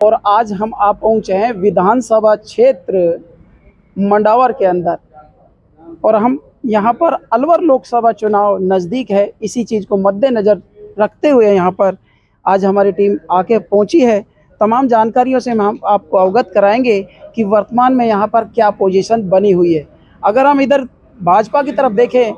और आज हम आप पहुंचे हैं विधानसभा क्षेत्र मंडावर के अंदर। और हम यहाँ पर अलवर लोकसभा चुनाव नज़दीक है, इसी चीज़ को मद्देनज़र रखते हुए यहाँ पर आज हमारी टीम आके पहुंची है। तमाम जानकारियों से हम आपको अवगत कराएंगे कि वर्तमान में यहाँ पर क्या पोजीशन बनी हुई है। अगर हम इधर भाजपा की तरफ देखें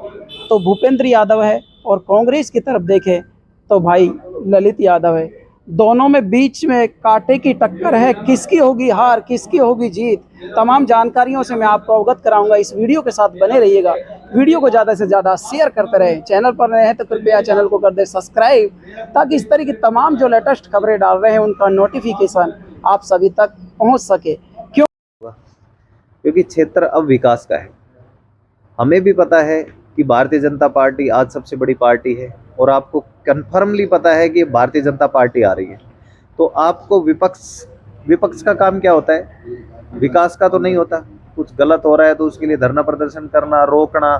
तो भूपेंद्र यादव है, और कांग्रेस की तरफ देखें तो भाई ललित यादव है। दोनों में बीच में कांटे की टक्कर है, किसकी होगी हार किसकी होगी जीत, तमाम जानकारियों से मैं आपको अवगत कराऊंगा। इस वीडियो के साथ बने रहिएगा। वीडियो को ज़्यादा से ज़्यादा शेयर करते रहें। चैनल पर नए हैं तो कृपया चैनल को कर दें सब्सक्राइब, ताकि इस तरह की तमाम जो लेटेस्ट खबरें डाल रहे हैं उनका नोटिफिकेशन आप सभी तक पहुँच सके। क्योंकि क्षेत्र अब विकास का है। हमें भी पता है कि भारतीय जनता पार्टी आज सबसे बड़ी पार्टी है, और आपको कन्फर्मली पता है कि भारतीय जनता पार्टी आ रही है। तो आपको विपक्ष का काम क्या होता है? विकास का तो नहीं होता। कुछ गलत हो रहा है तो उसके लिए धरना प्रदर्शन करना, रोकना,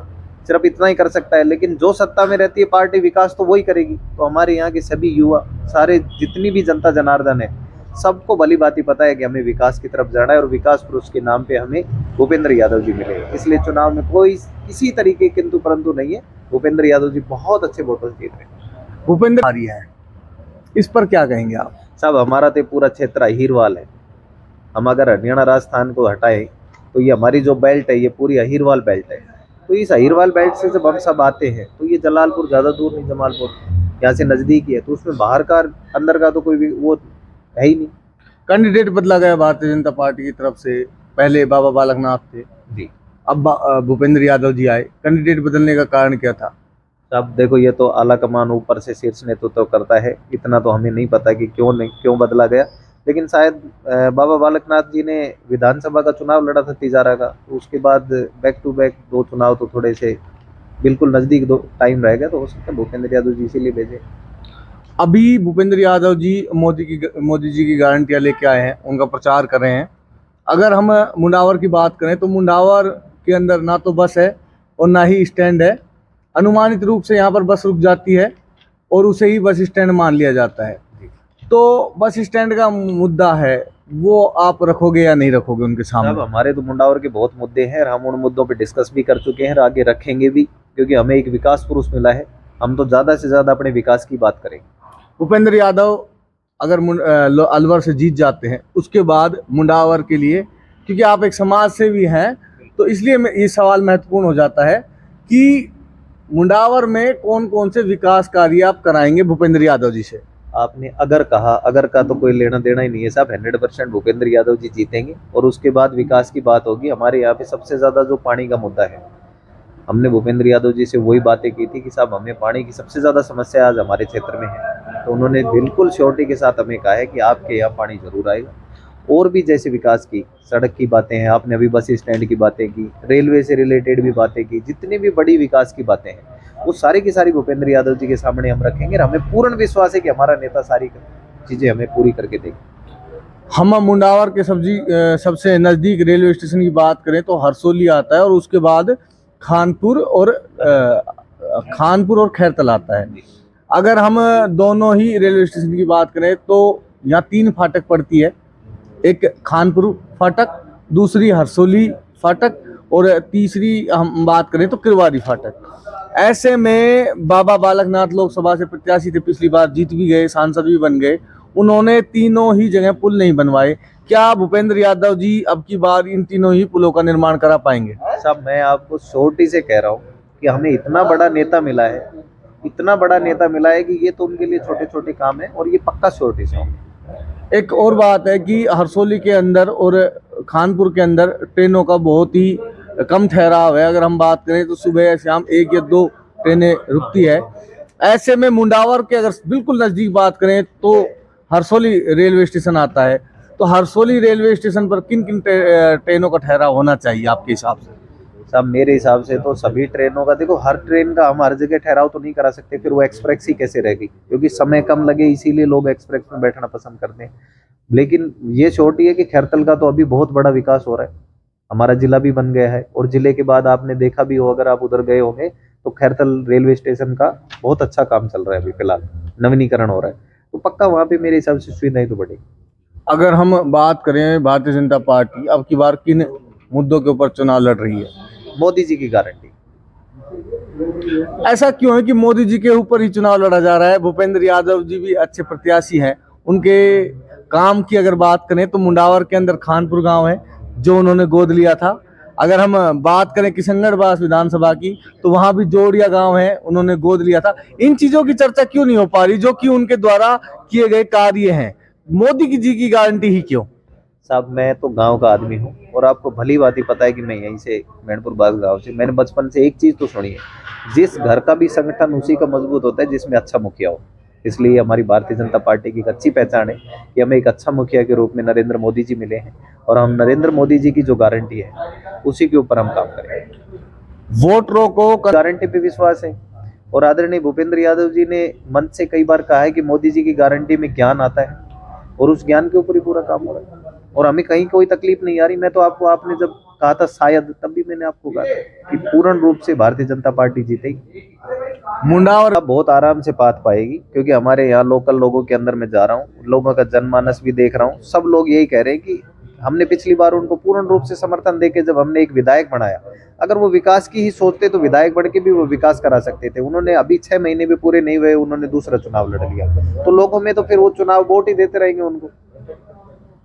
सिर्फ इतना ही कर सकता है। लेकिन जो सत्ता में रहती है पार्टी, विकास तो वही करेगी। तो हमारे यहाँ के सभी युवा, सारे जितनी भी जनता जनार्दन है, सबको भली भांति पता है कि हमें विकास की तरफ जाना है, और विकास पुरुष के नाम पे हमें भूपेंद्र यादव जी मिले। इसलिए चुनाव में कोई किसी तरीके किंतु परंतु नहीं है। भूपेंद्र यादव जी बहुत अच्छे वोटों से जीत रहे हैं। भूपेंद्र आ रही है, इस पर क्या कहेंगे आप? साहब, हमारा तो पूरा क्षेत्र अहीरवाल है। हम अगर हरियाणा राजस्थान को हटाएं तो ये हमारी जो बेल्ट है, ये पूरी अहीरवाल बेल्ट है। तो इस अहीरवाल बेल्ट से जब हम सब आते हैं तो ये जलालपुर ज़्यादा दूर नहीं, जमालपुर यहाँ से नज़दीक ही है। तो उसमें बाहर का अंदर का तो कोई वो है ही नहीं। कैंडिडेट बदला गया भारतीय जनता पार्टी की तरफ से। पहले बाबा बालकनाथ थे जी, अब भूपेंद्र यादव जी आए। कैंडिडेट बदलने का कारण क्या था? अब देखो, ये तो आला कमान ऊपर से शीर्ष नेतृत्व तो करता है। इतना तो हमें नहीं पता कि क्यों बदला गया। लेकिन शायद बाबा बालकनाथ जी ने विधानसभा का चुनाव लड़ा था तिजारा का, तो उसके बाद बैक टू बैक दो चुनाव तो थोड़े से बिल्कुल नज़दीक दो टाइम रह गया। तो हो सकता है भूपेंद्र यादव जी इसीलिए भेजे। अभी भूपेंद्र यादव जी मोदी जी की गारंटियां लेके आए हैं, उनका प्रचार कर रहे हैं। अगर हम मुंडावर की बात करें तो मुंडावर के अंदर ना तो बस है और ना ही स्टैंड है। अनुमानित रूप से यहाँ पर बस रुक जाती है और उसे ही बस स्टैंड मान लिया जाता है। तो बस स्टैंड का मुद्दा है, वो आप रखोगे या नहीं रखोगे उनके सामने? अब हमारे तो मुंडावर के बहुत मुद्दे हैं, और हम उन मुद्दों पे डिस्कस भी कर चुके हैं और आगे रखेंगे भी, क्योंकि हमें एक विकास पुरुष मिला है। हम तो ज़्यादा से ज़्यादा अपने विकास की बात करेंगे। भूपेंद्र यादव अगर अलवर से जीत जाते हैं, उसके बाद मुंडावर के लिए, क्योंकि आप एक समाज सेवी हैं, तो इसलिए ये सवाल महत्वपूर्ण हो जाता है कि मुंडावर में कौन कौन से विकास कार्य आप कराएंगे भूपेंद्र यादव जी से? आपने अगर कहा, अगर का तो कोई लेना देना ही नहीं है साहब। 100% भूपेंद्र यादव जी जीतेंगे, और उसके बाद विकास की बात होगी। हमारे यहाँ पे सबसे ज़्यादा जो पानी का मुद्दा है, हमने भूपेंद्र यादव जी से वही बातें की थी कि साहब हमें पानी की सबसे ज़्यादा समस्या आज हमारे क्षेत्र में है। तो उन्होंने बिल्कुल श्योरिटी के साथ हमें कहा है कि आपके यहाँ पानी जरूर आएगा। और भी जैसे विकास की, सड़क की बातें हैं, आपने अभी बस स्टैंड की बातें की, रेलवे से रिलेटेड भी बातें की, जितनी भी बड़ी विकास की बातें हैं वो सारी की सारी भूपेंद्र यादव जी के सामने हम रखेंगे। और हमें पूर्ण विश्वास है कि हमारा नेता सारी चीज़ें हमें पूरी करके देंगे। हम मुंडावर के सबसे नज़दीक रेलवे स्टेशन की बात करें तो हरसोली आता है, और उसके बाद खानपुर और खैरतल आता है। अगर हम दोनों ही रेलवे स्टेशन की बात करें तो यहाँ 3 फाटक पड़ती है। एक खानपुर फाटक, दूसरी हरसोली फाटक, और तीसरी हम बात करें तो किरवारी फाटक। ऐसे में बाबा बालकनाथ लोकसभा से प्रत्याशी थे, पिछली बार जीत भी गए, सांसद भी बन गए। उन्होंने तीनों ही जगह पुल नहीं बनवाए। क्या भूपेंद्र यादव जी अब की बार इन तीनों ही पुलों का निर्माण करा पाएंगे? साहब, मैं आपको छोटी से कह रहा हूँ कि हमें इतना बड़ा नेता मिला है, इतना बड़ा नेता मिला है कि ये तो उनके लिए छोटे छोटे काम है, और ये पक्का श्योरिटी से होंगे। एक और बात है कि हरसोली के अंदर और खानपुर के अंदर ट्रेनों का बहुत ही कम ठहराव है। अगर हम बात करें तो सुबह या शाम 1 या 2 ट्रेनें रुकती है। ऐसे में मुंडावर के अगर बिल्कुल नज़दीक बात करें तो हरसोली रेलवे स्टेशन आता है। तो हरसोली रेलवे स्टेशन पर किन किन ट्रेनों का ठहराव होना चाहिए आपके हिसाब से? साहब, मेरे हिसाब से तो सभी ट्रेनों का, देखो हर ट्रेन का हम हर जगह ठहराव तो नहीं करा सकते, फिर वो एक्सप्रेस ही कैसे रहेगी, क्योंकि समय कम लगे इसीलिए लोग एक्सप्रेस में बैठना पसंद करते हैं। लेकिन ये छोटी है कि खैरतल का तो अभी बहुत बड़ा विकास हो रहा है। हमारा जिला भी बन गया है, और जिले के बाद आपने देखा भी हो, अगर आप उधर गए होंगे तो खैरतल रेलवे स्टेशन का बहुत अच्छा काम चल रहा है। अभी फिलहाल नवीनीकरण हो रहा है, तो पक्का वहाँ पे मेरे हिसाब से सुविधाएं तो बढ़ेगी। अगर हम बात करें भारतीय जनता पार्टी अब की बार किन मुद्दों के ऊपर चुनाव लड़ रही है? मोदी जी की गारंटी। ऐसा क्यों है कि मोदी जी के ऊपर ही चुनाव लड़ा जा रहा है? भूपेंद्र यादव जी भी अच्छे प्रत्याशी हैं। उनके काम की अगर बात करें तो मुंडावर के अंदर खानपुर गांव है जो उन्होंने गोद लिया था। अगर हम बात करें किशनगढ़ विधानसभा की तो वहां भी जोड़िया गांव है, उन्होंने गोद लिया था। इन चीजों की चर्चा क्यों नहीं हो पा रही जो कि उनके द्वारा किए गए कार्य हैं? मोदी जी की गारंटी ही क्यों? साहब मैं तो गांव का आदमी हूँ और आपको भली बात ही पता है कि मैं यहीं से मैनपुर बाग गांव से, मैंने बचपन से एक चीज तो सुनी है, जिस घर का भी संगठन उसी का मजबूत होता है जिसमें अच्छा मुखिया हो। इसलिए हमारी भारतीय जनता पार्टी की एक अच्छी पहचान है कि हमें एक अच्छा मुखिया के रूप में नरेंद्र मोदी जी मिले हैं और हम नरेंद्र मोदी जी की जो गारंटी है उसी के ऊपर हम काम करेंगे। वोटरों को गारंटी पे विश्वास है और आदरणीय भूपेंद्र यादव जी ने मंच से कई बार कहा है कि मोदी जी की गारंटी में ज्ञान आता है और उस ज्ञान के ऊपर ही पूरा काम हो रहा है और हमें कहीं कोई तकलीफ नहीं आ रही। मैं तो आपको, आपने जब कहा था शायद, तब भी मैंने आपको कहा था कि पूर्ण रूप से भारतीय जनता पार्टी जीतेगी। मुंडावर अब बहुत आराम से बात पाएगी क्योंकि हमारे यहाँ लोकल लोगों के अंदर मैं जा रहा हूँ, लोगों का जनमानस भी देख रहा हूँ, सब लोग यही कह रहे हैं कि हमने पिछली बार उनको पूर्ण रूप से समर्थन देके जब हमने एक विधायक बनाया, अगर वो विकास की ही सोचते तो विधायक बढ़ के भी वो विकास करा सकते थे। उन्होंने अभी 6 महीने भी पूरे नहीं हुए, उन्होंने दूसरा चुनाव लड़ लिया, तो लोगों में तो फिर वो चुनाव वोट ही देते रहेंगे उनको।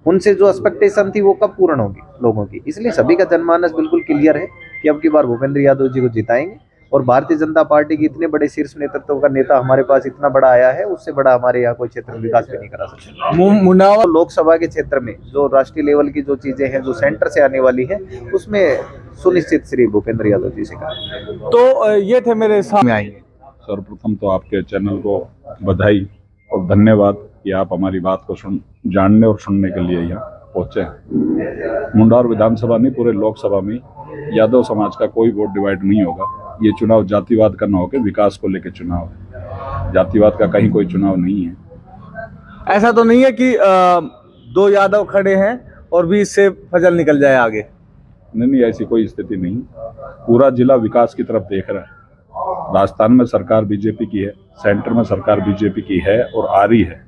उनसे जो एक्सपेक्टेशन थी वो कब पूर्ण होगी लोगों की? इसलिए सभी का जनमानस बिल्कुल क्लियर है कि अब की बार भूपेंद्र यादव जी को जिताएंगे और भारतीय जनता पार्टी की इतने बड़े शीर्ष नेतृत्व का नेता हमारे पास इतना बड़ा आया है, उससे बड़ा हमारे यहाँ कोई क्षेत्र में विकास भी नहीं करा सकता। मुंडावर तो लोकसभा के क्षेत्र में जो राष्ट्रीय लेवल की जो चीजें हैं जो सेंटर से आने वाली है उसमें सुनिश्चित श्री भूपेंद्र यादव जी से कहा। तो ये थे मेरे सामने आएंगे। सर्वप्रथम तो आपके चैनल को बधाई और धन्यवाद कि आप हमारी बात को जानने और सुनने के लिए यहाँ पहुँचे हैं। मुंडावर विधानसभा नहीं, पूरे लोकसभा में यादव समाज का कोई वोट डिवाइड नहीं होगा। ये चुनाव जातिवाद का न होकर विकास को लेकर चुनाव है, जातिवाद का कहीं कोई चुनाव नहीं है। ऐसा तो नहीं है कि दो यादव खड़े हैं और भी इससे फजल निकल जाए आगे? नहीं, ऐसी कोई स्थिति नहीं। पूरा जिला विकास की तरफ देख रहा है। राजस्थान में सरकार बीजेपी की है, सेंटर में सरकार बीजेपी की है और आ रही है,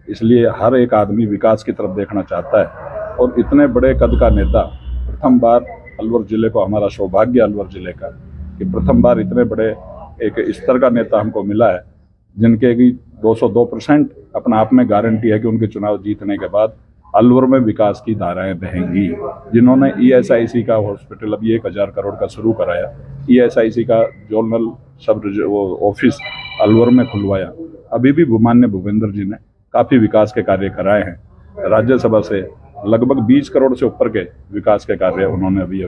इसलिए हर एक आदमी विकास की तरफ देखना चाहता है। और इतने बड़े कद का नेता, प्रथम बार अलवर जिले को, हमारा सौभाग्य अलवर जिले का कि प्रथम बार इतने बड़े एक स्तर का नेता हमको मिला है जिनके की 202% अपना आप में गारंटी है कि उनके चुनाव जीतने के बाद अलवर में विकास की धाराएं बहेंगी। जिन्होंने ESIC का हॉस्पिटल अभी 1000 करोड़ का शुरू कराया, ESIC का जोनल सब वो ऑफिस अलवर में खुलवाया, अभी भी माननीय भूपेंद्र जी ने काफ़ी विकास के कार्य कराए हैं। राज्यसभा से लगभग 20 करोड़ से ऊपर के विकास के कार्य उन्होंने अभी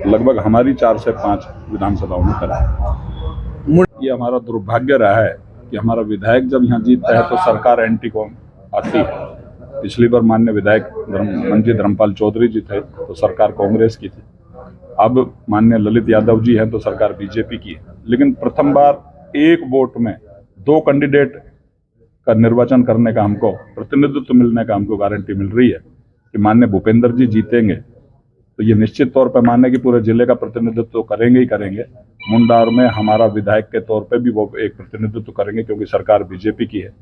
लगभग हमारी 4 से 5 विधानसभाओं में कराए। ये हमारा दुर्भाग्य रहा है कि हमारा विधायक जब यहाँ जीतता है तो सरकार एंटी कॉम आती है। पिछली बार माननीय विधायक मंत्री धर्मपाल चौधरी जी थे तो सरकार कांग्रेस की थी, अब माननीय ललित यादव जी हैं तो सरकार बीजेपी की है। लेकिन प्रथम बार एक वोट में 2 कैंडिडेट का निर्वाचन करने का, हमको प्रतिनिधित्व मिलने का हमको गारंटी मिल रही है कि माननीय भूपेंद्र जी जीतेंगे तो ये निश्चित तौर पर मानने की पूरे जिले का प्रतिनिधित्व करेंगे ही करेंगे। मुंडावर में हमारा विधायक के तौर पे भी वो एक प्रतिनिधित्व करेंगे क्योंकि सरकार बीजेपी की है,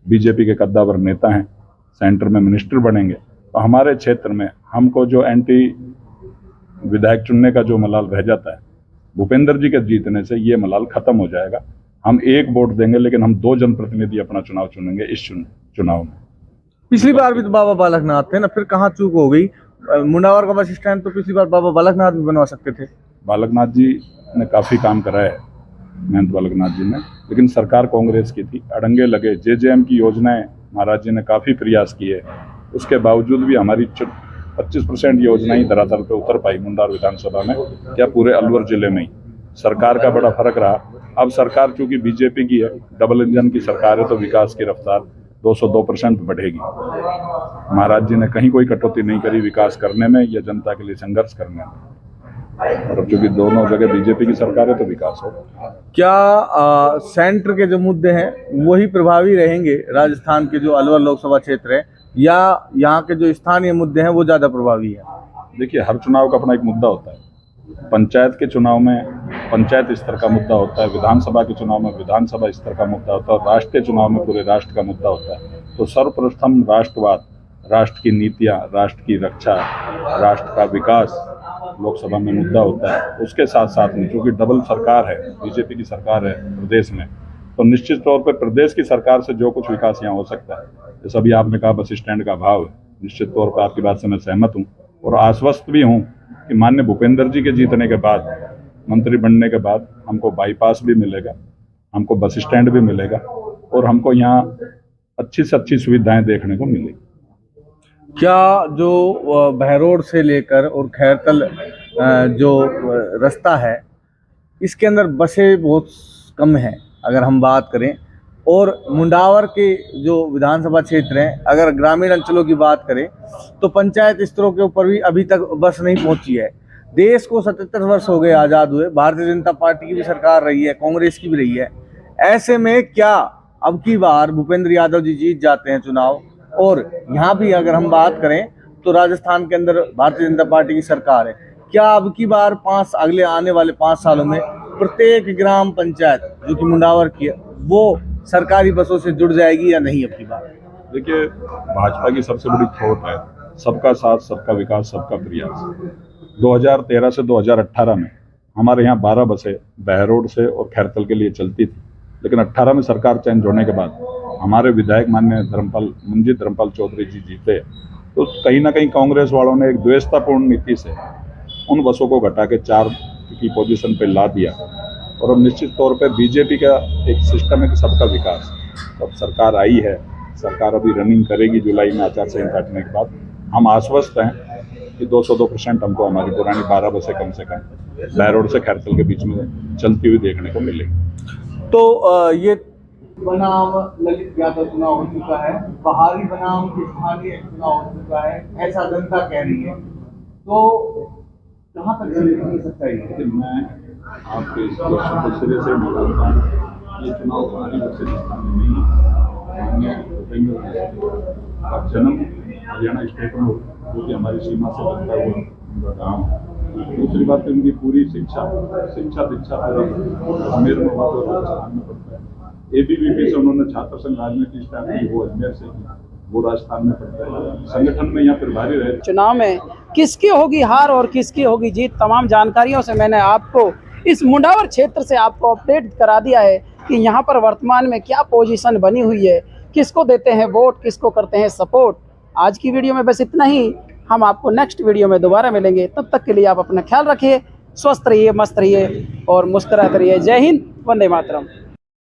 बीजेपी के कद्दावर नेता हैं, सेंटर में मिनिस्टर बनेंगे। तो हमारे क्षेत्र में हमको जो एंटी विधायक चुनने का जो मलाल रह जाता है, भूपेंद्र जी के जीतने से ये मलाल खत्म हो जाएगा। हम एक वोट देंगे लेकिन हम 2 जनप्रतिनिधि अपना चुनाव चुनेंगे इस चुनाव में। पिछली बार भी तो बाबा बालकनाथ थे ना, फिर कहाँ चूक हो गई? मुंडावर का बस स्टैंड तो पिछली बार बाबा बालकनाथ भी बनवा सकते थे। बालकनाथ जी ने काफ़ी काम कराया है, महंत बालकनाथ जी ने, लेकिन सरकार कांग्रेस की थी, अड़ंगे लगे। JJM की योजनाएं महाराज जी ने काफ़ी प्रयास किए, उसके बावजूद भी हमारी 25% योजनाएं धरातल पे उतर पाई मुंडावर विधानसभा में, क्या पूरे अलवर जिले में ही। सरकार का बड़ा फर्क रहा। अब सरकार चूंकि बीजेपी की है, डबल इंजन की सरकार है, तो विकास की रफ्तार 202% बढ़ेगी। महाराज जी ने कहीं कोई कटौती नहीं करी विकास करने में या जनता के लिए संघर्ष करने में, और चूंकि दोनों जगह बीजेपी की सरकार है तो विकास हो। क्या सेंटर के जो मुद्दे हैं वही प्रभावी रहेंगे राजस्थान के जो अलवर लोकसभा क्षेत्र है, या यहाँ के जो स्थानीय मुद्दे हैं वो ज़्यादा प्रभावी है? देखिए, हर चुनाव का अपना एक मुद्दा होता है। पंचायत के चुनाव में पंचायत स्तर का मुद्दा होता है, विधानसभा के चुनाव में विधानसभा स्तर का मुद्दा होता है, और राष्ट्र के चुनाव में पूरे राष्ट्र का मुद्दा होता है। तो सर्वप्रथम राष्ट्रवाद राष्ट्र की नीतियाँ, राष्ट्र की रक्षा, राष्ट्र का विकास लोकसभा में मुद्दा होता है। उसके साथ साथ में क्योंकि डबल सरकार है, बीजेपी की सरकार है प्रदेश में, तो निश्चित तौर पर प्रदेश की सरकार से जो कुछ विकास यहाँ हो सकता है, जैसा अभी आपने कहा बस स्टैंड का अभाव है, निश्चित तौर पर आपकी बात से मैं सहमत हूँ और आश्वस्त भी हूँ कि माननीय भूपेंद्र जी के जीतने के बाद, मंत्री बनने के बाद हमको बाईपास भी मिलेगा, हमको बस स्टैंड भी मिलेगा और हमको यहाँ अच्छी से अच्छी सुविधाएं देखने को मिलेगी। क्या जो बहरोड से लेकर और खैरतल जो रास्ता है, इसके अंदर बसें बहुत कम हैं अगर हम बात करें, और मुंडावर के जो विधानसभा क्षेत्र हैं, अगर ग्रामीण अंचलों की बात करें तो पंचायत स्तरों के ऊपर भी अभी तक बस नहीं पहुंची है। देश को 77 वर्ष हो गए आज़ाद हुए, भारतीय जनता पार्टी की भी सरकार रही है, कांग्रेस की भी रही है। ऐसे में क्या अब की बार भूपेंद्र यादव जी जीत जाते हैं चुनाव, और यहाँ भी अगर हम बात करें तो राजस्थान के अंदर भारतीय जनता पार्टी की सरकार है, क्या अब की बार अगले आने वाले 5 सालों में प्रत्येक ग्राम पंचायत जो कि मुंडावर की है वो सरकारी बसों से जुड़ जाएगी या नहीं अब की बार? देखिए, भाजपा की सबसे बड़ी थॉट है सबका साथ, सबका विकास, सबका प्रयास। 2013 से 2018 में हमारे यहाँ 12 बसें बहरोड से और खैरतल के लिए चलती थी, लेकिन 18 में सरकार चेंज होने के बाद हमारे विधायक माननीय मंजीत धर्मपाल चौधरी जी जीते, तो कहीं ना कहीं कांग्रेस वालों ने एक द्वेषतापूर्ण नीति से उन बसों को घटा के 4 की पोजीशन पे ला दिया। और अब निश्चित तौर पे बीजेपी का एक सिस्टम है कि सबका विकास। अब सरकार आई है, सरकार अभी रनिंग करेगी जुलाई में आचार संहिता हटने के बाद। हम आश्वस्त हैं कि 202% हमको हमारी पुरानी 12 बसें कम से कम बहरोड से खैरतल के बीच में चलती हुई देखने को मिलेगी। तो ये बनाम ललित यादव चुनाव हो चुका है, बाहरी बनाम स्थानीय चुनाव हो चुका है, ऐसा जनता कह रही है, तो कहाँ तक सच्चाई है? मैं आपके इस क्वेश्चन को सिरे से मानता हूँ, ये चुनाव बाहरी बसें स्थानीय नहीं है। माननीय भूपेंद्र का जन्म हरियाणा स्टेट में, जो कि हमारी सीमा से लगता हुआ उनका गाँव है। दूसरी बात उनकी पूरी शिक्षा दीक्षा पूरा अजमेर में हुआ, तो राजस्थान में पड़ता है। ABVP से उन्होंने छात्र संघ राजनीति स्टार्ट की, वो अजमेर से की, वो राजस्थान में पड़ता है। संगठन में यहाँ प्रभारी रहे। चुनाव में किसकी होगी हार और किसकी होगी जीत, तमाम जानकारियों से मैंने आपको इस मुंडावर क्षेत्र से आपको अपडेट करा दिया है कि यहाँ पर वर्तमान में क्या पोजीशन बनी हुई है, किसको देते हैं वोट, किसको करते हैं सपोर्ट। आज की वीडियो में बस इतना ही। हम आपको नेक्स्ट वीडियो में दोबारा मिलेंगे। तब तक के लिए आप अपना ख्याल रखिए, स्वस्थ रहिए, मस्त रहिए और मुस्कुराते रहिए। जय हिंद, वंदे मातरम।